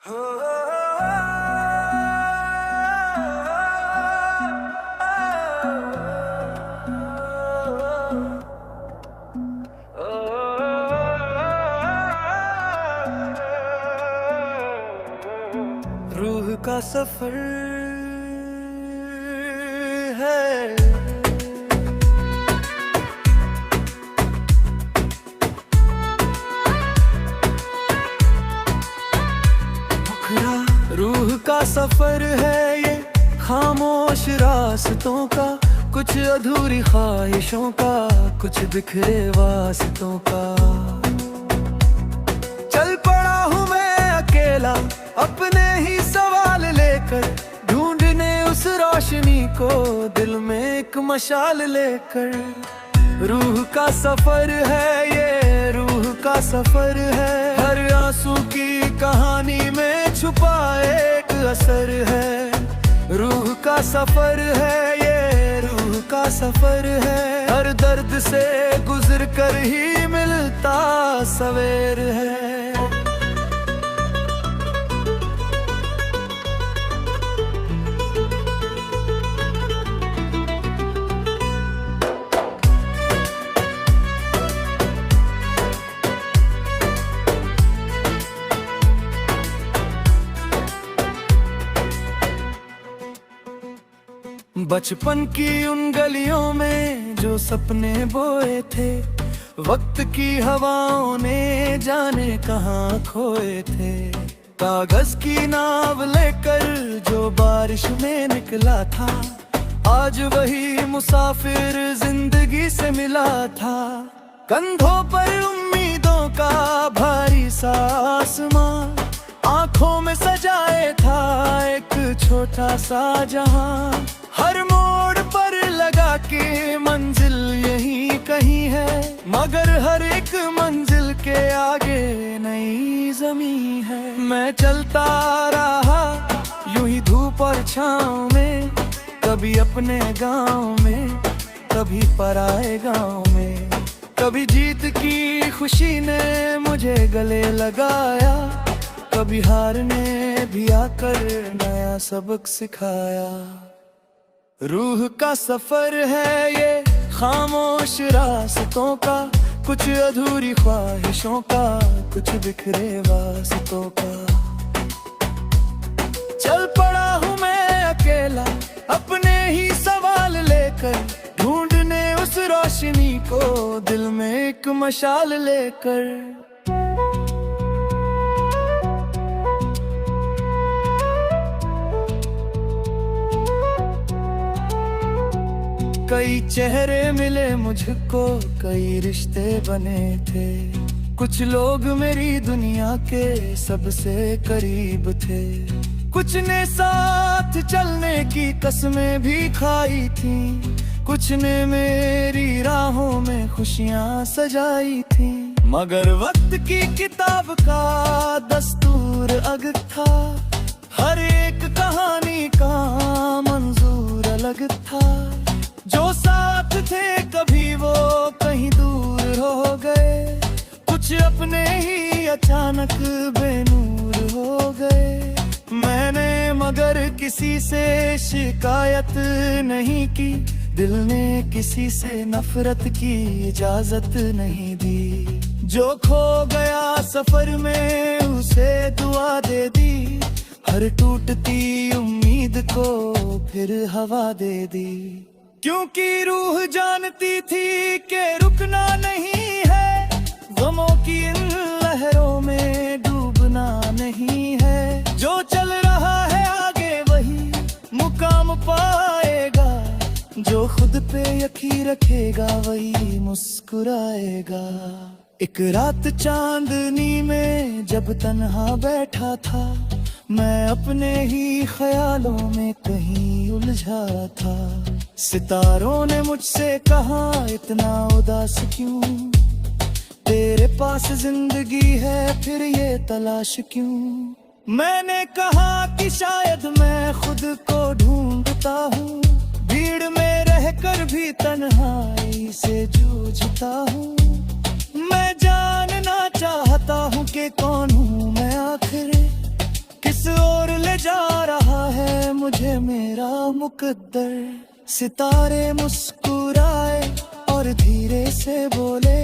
रूह का सफर है। रूह का सफर है ये खामोश रास्तों का, कुछ अधूरी ख्वाहिशों का, कुछ बिखरे वास्तों का। चल पड़ा हूँ मैं अकेला अपने ही सवाल लेकर, ढूंढने उस रोशनी को दिल में एक मशाल लेकर। रूह का सफर है ये, रूह का सफर है। हर आंसू की कहानी में छुपा एक असर है। रूह का सफर है ये, रूह का सफर है। हर दर्द से गुजर कर ही मिलता सवेर है। बचपन की उन गलियों में जो सपने बोए थे, वक्त की हवाओं ने जाने कहाँ खोए थे। कागज की नाव लेकर जो बारिश में निकला था, आज वही मुसाफिर जिंदगी से मिला था। कंधों पर उम्मीदों का भारी सा आसमां, आंखों में सजाए था एक छोटा सा जहां। हर मोड़ पर लगा के मंजिल यही कहीं है, मगर हर एक मंजिल के आगे नई ज़मीं है। मैं चलता रहा यूं ही धूप और छाँव में, कभी अपने गांव में, कभी पराए गांव में। कभी जीत की खुशी ने मुझे गले लगाया, कभी हार ने भी आकर नया सबक सिखाया। रूह का सफर है ये खामोश रास्तों का, कुछ अधूरी ख्वाहिशों का, कुछ बिखरे वास्तों का। चल पड़ा हूँ मैं अकेला अपने ही सवाल लेकर, ढूंढने उस रोशनी को दिल में एक मशाल लेकर। कई चेहरे मिले मुझको, कई रिश्ते बने थे। कुछ लोग मेरी दुनिया के सबसे करीब थे, कुछ ने साथ चलने की कसमें भी खाई थी, कुछ ने मेरी राहों में खुशियां सजाई थी। मगर वक्त की किताब का दस्तूर अलग था, हर एक कहानी का मंजूर अलग था। जो साथ थे कभी वो कहीं दूर हो गए, कुछ अपने ही अचानक बेनूर हो गए। मैंने मगर किसी से शिकायत नहीं की, दिल ने किसी से नफरत की इजाजत नहीं दी। जो खो गया सफर में उसे दुआ दे दी, हर टूटती उम्मीद को फिर हवा दे दी। क्योंकि रूह जानती थी कि रुकना नहीं है, गमों की इन लहरों में डूबना नहीं है। जो चल रहा है आगे वही मुकाम पाएगा, जो खुद पे यकीन रखेगा वही मुस्कुराएगा। एक रात चांदनी में जब तन्हा बैठा था, मैं अपने ही ख्यालों में कहीं उलझा था। सितारों ने मुझसे कहा इतना उदास क्यों, तेरे पास जिंदगी है फिर ये तलाश क्यों। मैंने कहा कि शायद मैं खुद को ढूंढता हूँ, भीड़ में रहकर भी तन्हाई से जूझता हूँ। मैं जानना चाहता हूँ कि कौन हूँ मैं आखिर, मुकद्दर। सितारे मुस्कुराए और धीरे से बोले,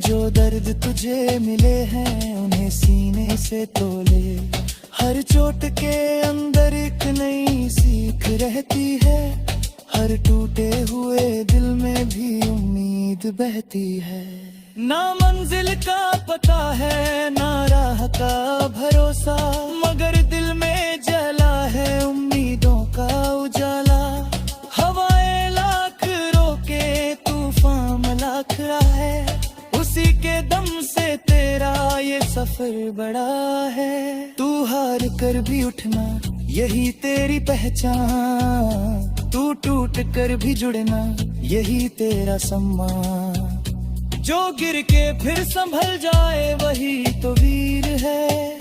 जो दर्द तुझे मिले हैं उन्हें सीने से तोले। हर चोट के अंदर एक नई सीख रहती है, हर टूटे हुए दिल में भी उम्मीद बहती है। ना मंजिल का पता है ना राह का भरोसा, मगर दिल में जला है उम्मीदों का उजाला। हवाएं लाख रोके तूफान लाख आए, उसी के दम से तेरा ये सफर बड़ा है। तू हार कर भी उठना यही तेरी पहचान, तू टूट कर भी जुड़ना यही तेरा सम्मान। जो गिर के फिर संभल जाए वही तो वीर है,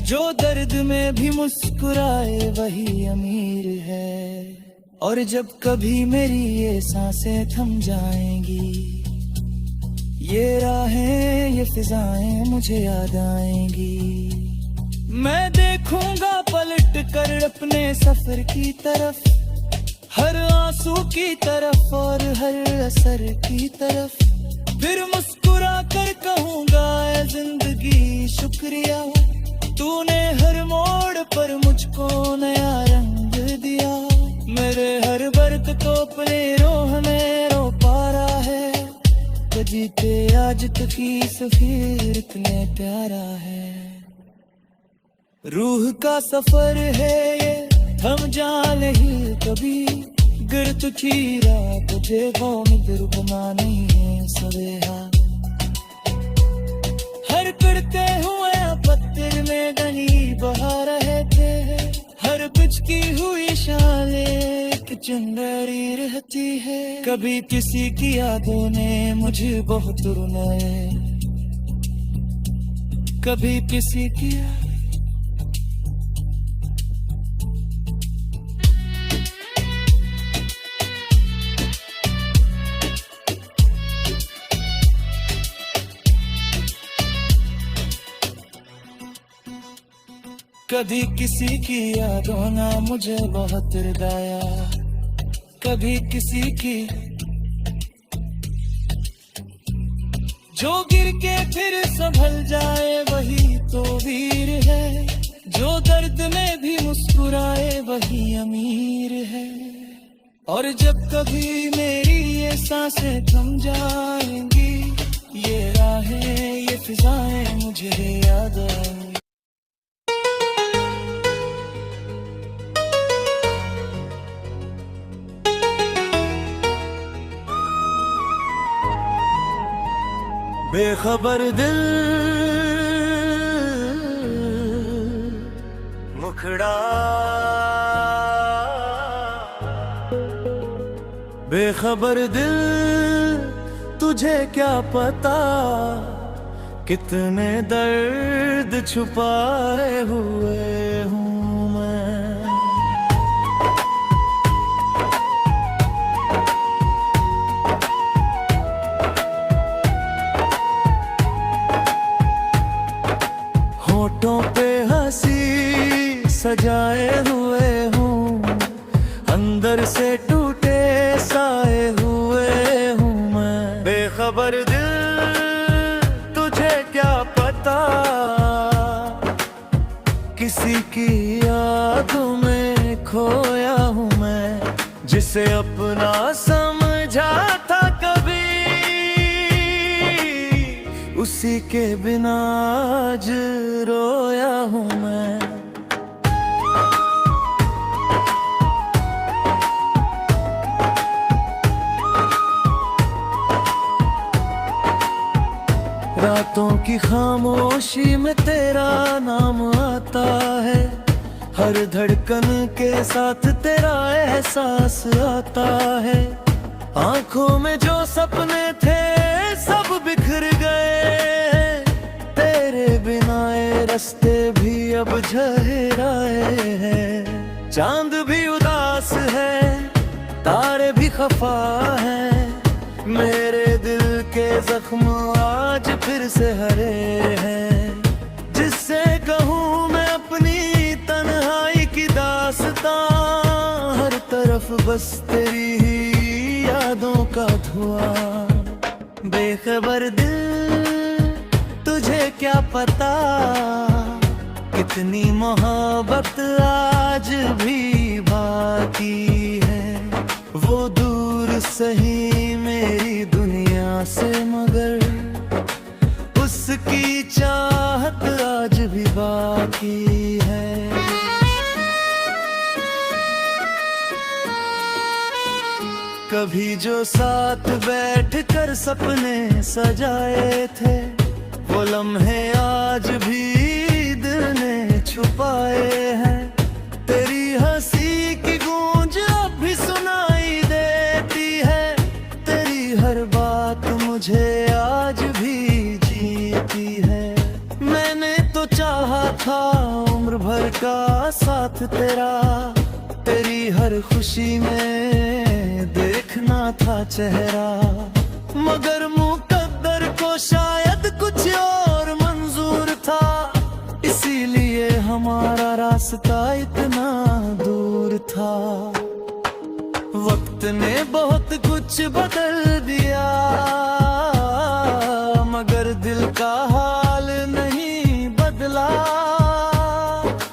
जो दर्द में भी मुस्कुराए वही अमीर है। और जब कभी मेरी ये सांसें थम जाएंगी, ये राहें ये फिजाएं मुझे याद आएंगी। मैं देखूंगा पलट कर अपने सफर की तरफ, हर आंसू की तरफ और हर असर की तरफ। फिर मुस्कुरा कर कहूंगा ऐ जिंदगी शुक्रिया, तूने हर मोड़ पर मुझको नया रंग दिया। मेरे हर बर्द को अपने रोह में रो पा रहा है, जीते आज तक की सफीर इतने प्यारा है। रूह का सफर है ये थम जा नहीं कभी, गिर तू चीरा तुझे कौन दुर्गुना नहीं है सवेहा। हर करते हुए पत्थर में गनी बहा रहे थे, हर पिचकी हुई शाले एक चिंगारी रहती है। कभी किसी की यादों ने मुझे बहुत रुलाए, कभी किसी की कभी किसी की यादों ना मुझे बहुत रुलाया, कभी किसी की। जो गिर के फिर संभल जाए वही तो वीर है, जो दर्द में भी मुस्कुराए वही अमीर है। और जब कभी मेरी ये सांसें थम जाएंगी, ये राहें ये फिजाएं मुझे याद आएंगी। बेखबर दिल मुखड़ा, बेखबर दिल तुझे क्या पता, कितने दर्द छुपाए हुए हूँ मैं। होठों पे हंसी सजाए हुए हूँ, अंदर से टूटे साए हुए हूँ मैं। बेखबर दिल तुझे क्या पता, किसी की यादों में खोया हूँ मैं, जिसे अपना समझा था कभी, उसी के बिना आज रोया हूँ मैं। रातों की खामोशी में तेरा नाम आता है, हर धड़कन के साथ तेरा एहसास आता है। आंखों में जो सपने थे सब बिखर गए, तेरे बिना ये रास्ते भी अब झहराए हैं। चांद भी उदास है, तारे भी खफा हैं, मेरे दिल के जख्म आज फिर से हरे हैं। जिससे कहूँ मैं अपनी तन्हाई की दास्तां, हर तरफ बस तेरी ही यादों का धुआं। बेखबर दिल तुझे क्या पता, कितनी मोहब्बत आज भी बाकी है। वो दूर सही मेरी दुनिया से, मगर उसकी चाहत आज भी बाकी है। कभी जो साथ बैठकर सपने सजाए थे, वो लम्हे आज भी दिल ने छुपाए हैं। तेरी हंसी की गूंज अब भी सुनाई देती है, तेरी हर बात मुझे आज भी जीती है। मैंने तो चाहा था उम्र भर का साथ तेरा, तेरी हर खुशी में देखना था चेहरा, मगर मुकद्दर को शायद कुछ और मंजूर था, इसीलिए हमारा रास्ता इतना दूर था। वक्त ने बहुत कुछ बदल दिया, मगर दिल का हाल नहीं बदला।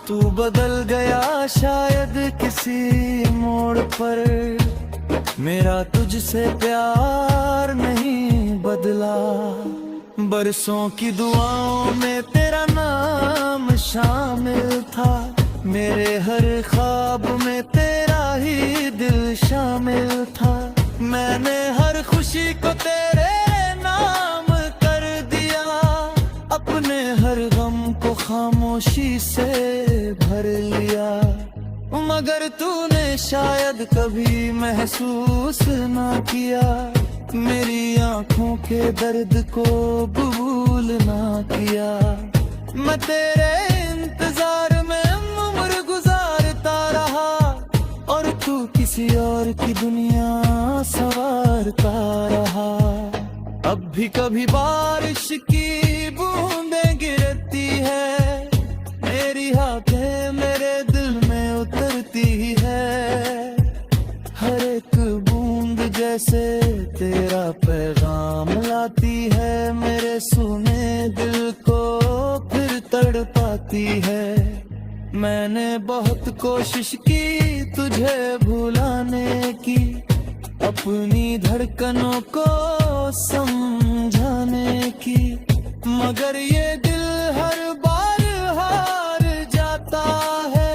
तू बदल गया शायद किसी मोड़ पर, मेरा तुझसे प्यार नहीं बदला। बरसों की दुआओं में तेरा नाम शामिल था, मेरे हर ख्वाब में तेरा ही दिल शामिल था। मैंने हर खुशी को तेरे नाम कर दिया, अपने हर गम को खामोशी से भर लिया। मगर तूने शायद कभी महसूस ना किया, मेरी आंखों के दर्द को कबूल ना किया। मैं तेरे इंतजार में उम्र गुजारता रहा, और तू किसी और की दुनिया संवारता रहा। अब भी कभी बारिश की बूंदें गिरती है, मेरी हाथें मेरे दिल में उतरती है। हर एक बूंद जैसे तेरा पैगाम लाती है, मेरे सुने दिल को फिर तड़पाती है। मैंने बहुत कोशिश की तुझे भुलाने की, अपनी धड़कनों को समझाने की, मगर ये दिल हर बार हार जाता है।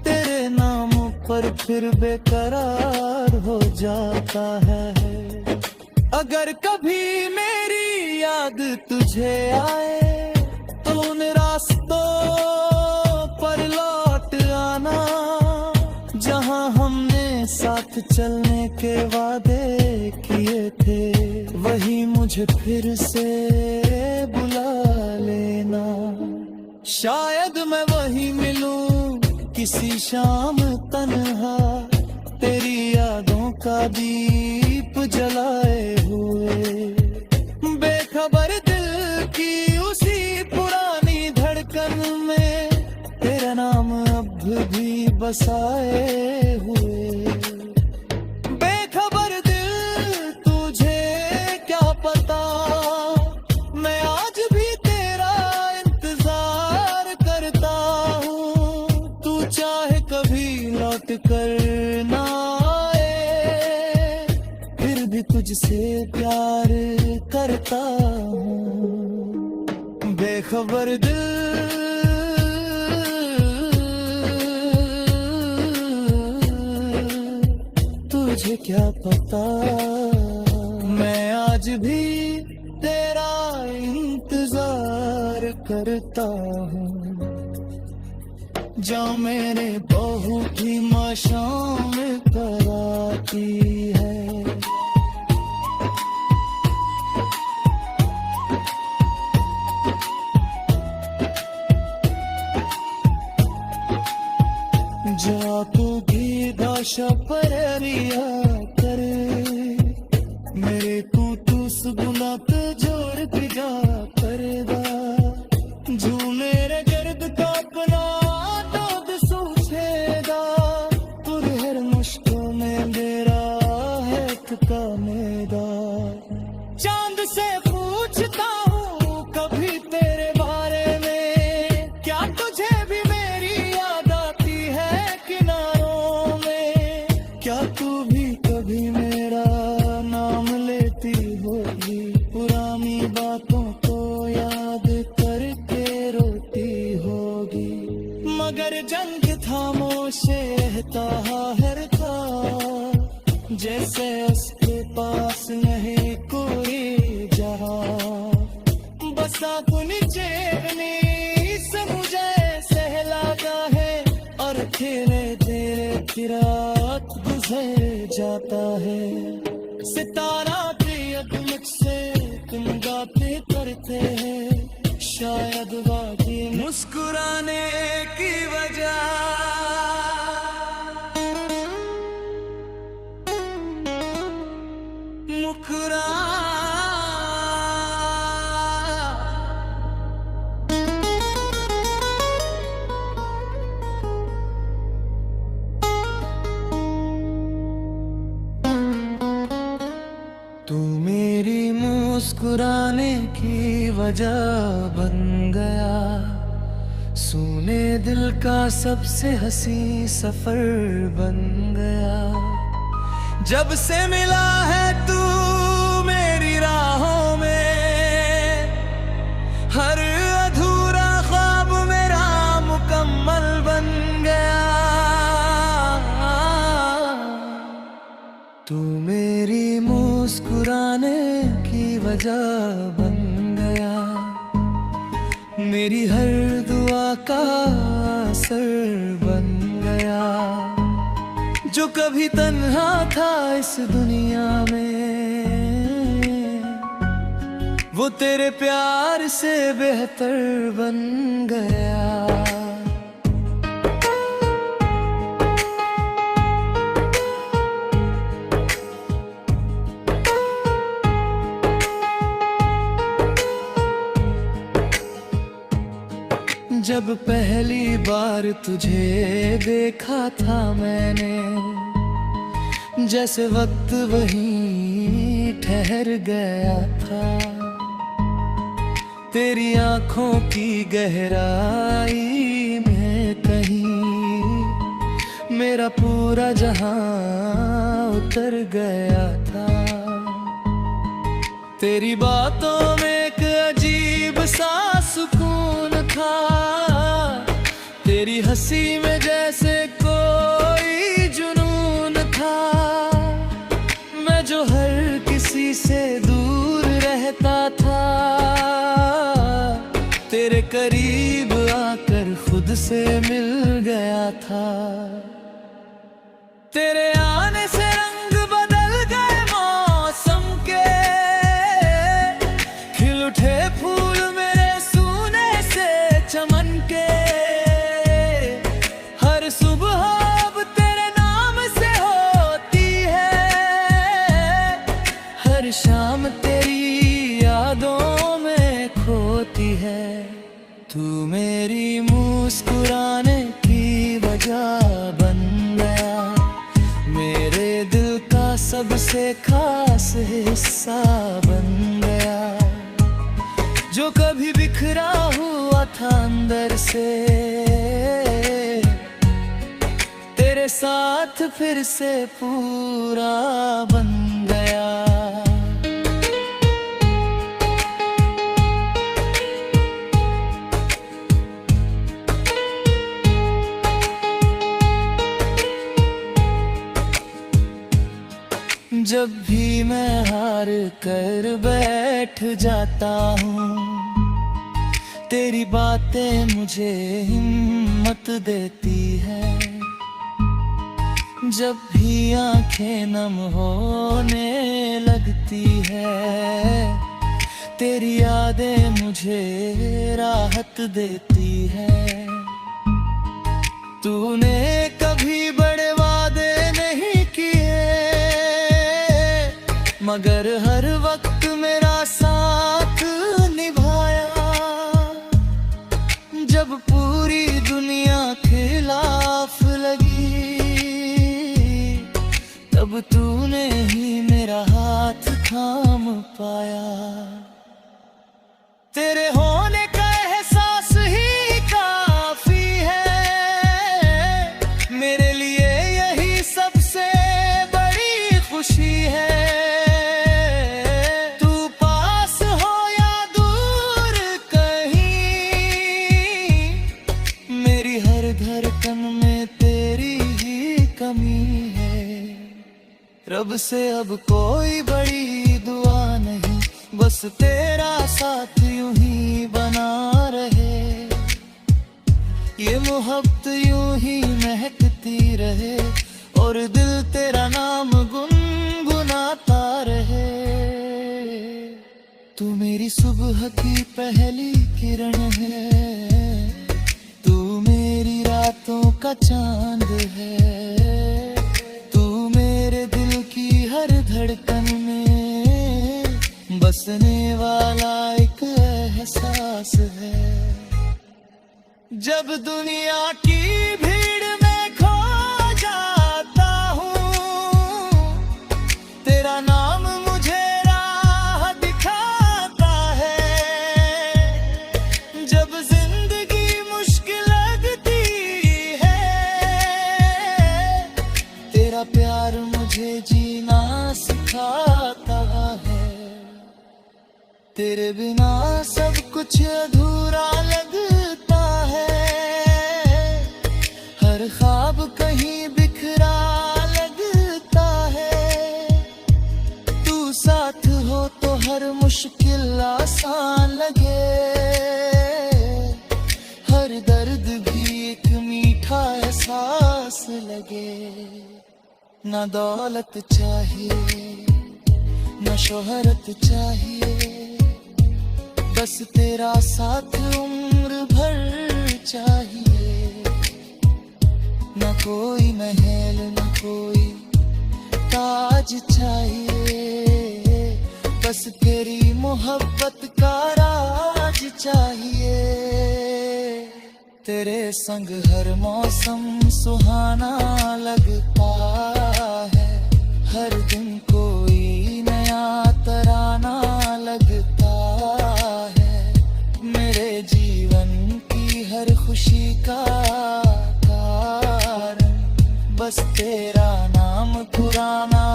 तेरे नाम पर फिर बेकरार हो जाता है। अगर कभी मेरी याद तुझे आए, तो उन रास्तों पर लौट आना, जहां हमने साथ चलने के वादे किए थे। वही मुझे फिर से बुला लेना, शायद मैं वही मिलूं किसी शाम तन्हा, तेरी यादों का दीप जलाए हुए। बेखबर दिल की उसी पुरानी धड़कन में, तेरा नाम अब भी बसाए हुए। बेखबर दिल तुझे क्या पता, मैं आज भी तेरा इंतजार करता हूँ। तू चाहे कभी लौट कर ना आए, फिर भी तुझसे प्यार करता हूँ। बेखबर दिल तुझे क्या पता, मैं आज भी तेरा इंतजार करता हूँ। जहाँ मेरे बहू की मशाम कराती है। जा तू गीदा शपरिया कर, मेरे को तू सुगुलात जोड़ के जा करदा। जो मेरे गर्द का अपना दर्द सूझेगा, तुर हर मुश्किल में मगर जंग खामोश रहता हर का, जैसे उसके पास नहीं कोई जहां। बसा कुन चेरनी से मुझे सहलाता है, और धीरे धीरे रात गुजर जाता है। सितारा की अदमत से तुम गाते करते हैं, शायद वाकई मुस्कुराने की वजह मुकरा। तू मेरी मुस्कुराने की वजह बन गया, सूने दिल का सबसे हंसी सफर बन गया। जब से मिला है तू मेरी राहों में, हर अधूरा ख्वाब मेरा मुकम्मल बन गया। तू मेरी मुस्कुराने की वजह बन गया, मेरी हर दुआ का असर बन गया। जो कभी तन्हा था इस दुनिया में, वो तेरे प्यार से बेहतर बन गया। जब पहली बार तुझे देखा था मैंने, जैसे वक्त वहीं ठहर गया था। तेरी आंखों की गहराई में कहीं मेरा पूरा जहां उतर गया था। तेरी बातों में एक अजीब सा सुकून था, तेरी हंसी में जैसे कोई जुनून था। मैं जो हर किसी से दूर रहता था, तेरे करीब आकर खुद से मिल गया था। तेरे आने से रंग बदल गए मौसम के, खिल उठे फूल मेरे सूने से चमन के। हर सुबह अब तेरे नाम से होती है, हर शाम तेरी यादों में खोती है। तू मेरी मुस्कुराने की वजह बन गया, मेरे दिल का सबसे खास हिस्सा बन गया। जो कभी बिखरा हुआ था अंदर से, तेरे साथ फिर से पूरा बन गया। जब भी मैं हार कर बैठ जाता हूँ, तेरी बातें मुझे हिम्मत देती है। जब भी आंखें नम होने लगती है, तेरी यादें मुझे राहत देती है। तूने कभी बड़े वादे नहीं किए, मगर हर वक्त मेरा साथ निभाया। जब पूरी दुनिया खिलाफ लगी, तब तूने ही मेरा हाथ थाम पाया। तेरे होने का एहसास ही काफी है, मेरे लिए यही सबसे बड़ी खुशी है। धड़कन में तेरी ही कमी है। रब से अब कोई बड़ी दुआ नहीं, बस तेरा साथ यूं ही बना रहे। ये मोहब्बत यूं ही महकती रहे और दिल तेरा नाम गुनगुनाता रहे। तू मेरी सुबह की पहली किरण है, तू मेरी रातों का चांद है, तू मेरे दिल की हर धड़कन में बसने वाला एक एहसास है। जब दुनिया की भीड़ में खो जाता हूँ, तेरा नाम मुझे राह दिखाता है। जब जिंदगी मुश्किल लगती है, तेरा प्यार मुझे जीना सिखाता है। तेरे बिना सब कुछ अधूरा लगता है, हर ख्वाब कहीं बिखरा लगता है। तू साथ हो तो हर मुश्किल आसान लगे, हर दर्द भी एक मीठा एहसास लगे। ना दौलत चाहिए ना शोहरत चाहिए, बस तेरा साथ उम्र भर चाहिए। न कोई महल न कोई ताज चाहिए, बस तेरी मोहब्बत का राज चाहिए। तेरे संग हर मौसम सुहाना लगता है, हर दिन कोई नया तराना लगता है। मेरे जीवन की हर खुशी का कारण बस तेरा नाम पुराना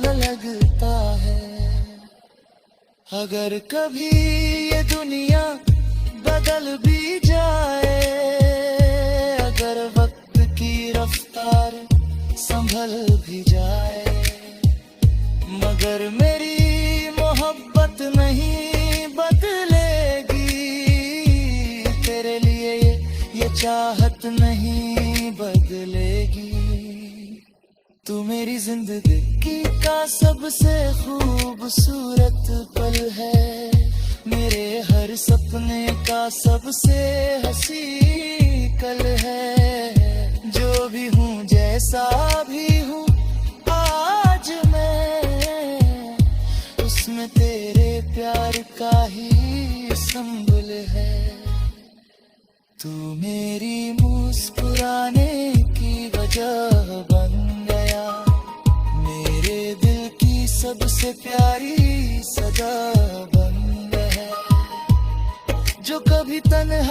लगता है। अगर कभी ये दुनिया बदल भी जाए, अगर वक्त की रफ्तार संभल भी जाए, मगर मेरी मोहब्बत नहीं बदलेगी। तेरे लिए ये चाहत नहीं बदलेगी। तू मेरी जिंदगी का सबसे खूबसूरत पल है, मेरे हर सपने का सबसे हंसी कल है। जो भी हूँ जैसा भी हूँ आज मैं, उसमें तेरे प्यार का ही संबल है। तू मेरी मुस्कुराने की वजह बन गया, मेरे दिल की सबसे प्यारी सदा बन गया। जो कभी तन्हा